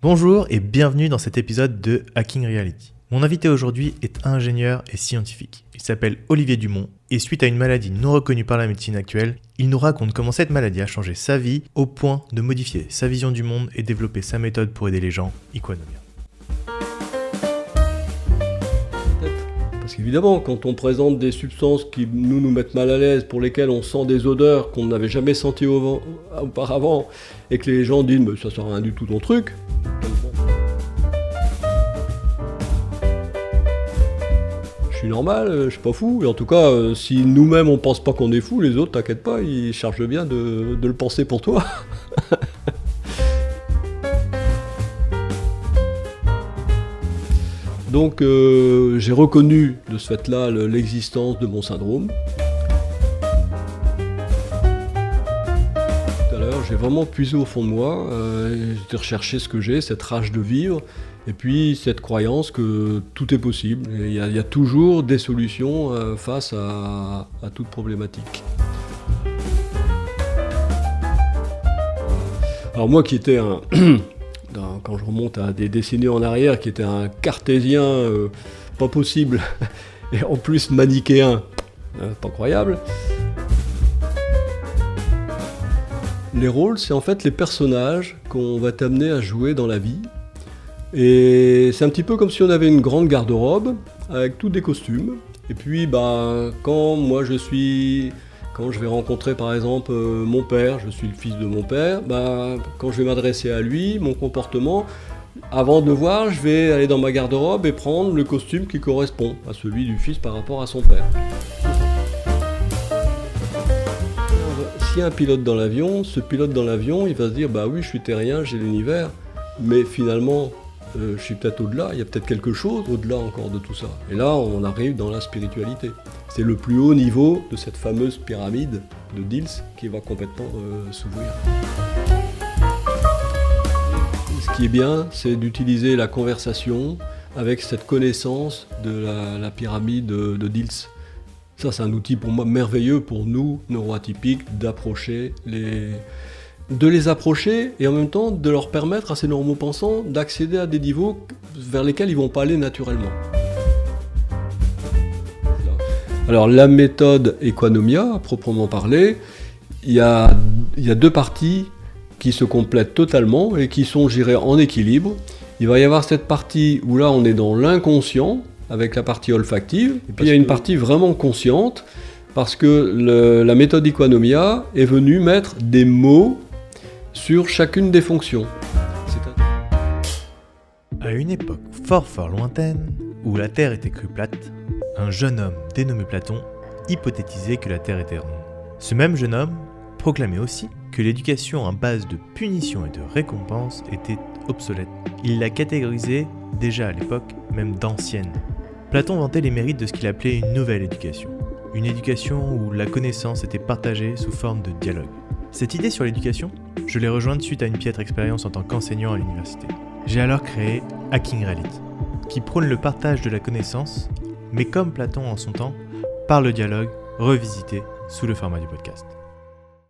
Bonjour et bienvenue dans cet épisode de Hacking Reality. Mon invité aujourd'hui est ingénieur et scientifique. Il s'appelle Olivier Dumont et suite à une maladie non reconnue par la médecine actuelle, il nous raconte comment cette maladie a changé sa vie au point de modifier sa vision du monde et développer sa méthode pour aider les gens, Equanomia. Parce qu'évidemment, quand on présente des substances qui nous mettent mal à l'aise, pour lesquelles on sent des odeurs qu'on n'avait jamais senties auparavant, et que les gens disent « ça sert à rien du tout ton truc », je suis normal, je suis pas fou, et en tout cas, si nous-mêmes on pense pas qu'on est fou, les autres, t'inquiète pas, ils chargent bien de le penser pour toi. Donc j'ai reconnu de ce fait-là l'existence de mon syndrome. Tout à l'heure, j'ai vraiment puisé au fond de moi, j'ai recherché ce que j'ai, cette rage de vivre, et puis cette croyance que tout est possible. Il y a toujours des solutions face à toute problématique. Alors moi qui étais quand je remonte à des décennies en arrière, qui était un cartésien pas possible, et en plus manichéen, pas croyable. Les rôles, c'est en fait les personnages qu'on va t'amener à jouer dans la vie. Et c'est un petit peu comme si on avait une grande garde-robe, avec tous des costumes. Et puis, quand je vais rencontrer par exemple mon père, je suis le fils de mon père, quand je vais m'adresser à lui, mon comportement, avant de le voir, je vais aller dans ma garde-robe et prendre le costume qui correspond à celui du fils par rapport à son père. S'il y a un pilote dans l'avion, ce pilote dans l'avion, il va se dire oui, je suis terrien, j'ai l'univers, mais finalement, je suis peut-être au-delà, il y a peut-être quelque chose au-delà encore de tout ça. Et là, on arrive dans la spiritualité. C'est le plus haut niveau de cette fameuse pyramide de Diels qui va complètement s'ouvrir. Ce qui est bien, c'est d'utiliser la conversation avec cette connaissance de la pyramide de Diels. Ça, c'est un outil pour moi merveilleux pour nous, neuroatypiques, de les approcher et en même temps de leur permettre à ces normopensants d'accéder à des niveaux vers lesquels ils ne vont pas aller naturellement. Alors la méthode Equanomia, à proprement parler, il y a deux parties qui se complètent totalement et qui sont, je dirais, en équilibre. Il va y avoir cette partie où là on est dans l'inconscient, avec la partie olfactive, et puis il y a une partie vraiment consciente, parce que la méthode Equanomia est venue mettre des mots sur chacune des fonctions. À une époque fort lointaine, où la Terre était crue plate, un jeune homme dénommé Platon hypothétisait que la Terre était ronde. Ce même jeune homme proclamait aussi que l'éducation à base de punition et de récompense était obsolète. Il la catégorisait déjà à l'époque même d'ancienne. Platon vantait les mérites de ce qu'il appelait une nouvelle éducation. Une éducation où la connaissance était partagée sous forme de dialogue. Cette idée sur l'éducation, je l'ai rejointe suite à une piètre expérience en tant qu'enseignant à l'université. J'ai alors créé Hacking Reality, qui prône le partage de la connaissance, mais comme Platon en son temps, par le dialogue, revisité sous le format du podcast.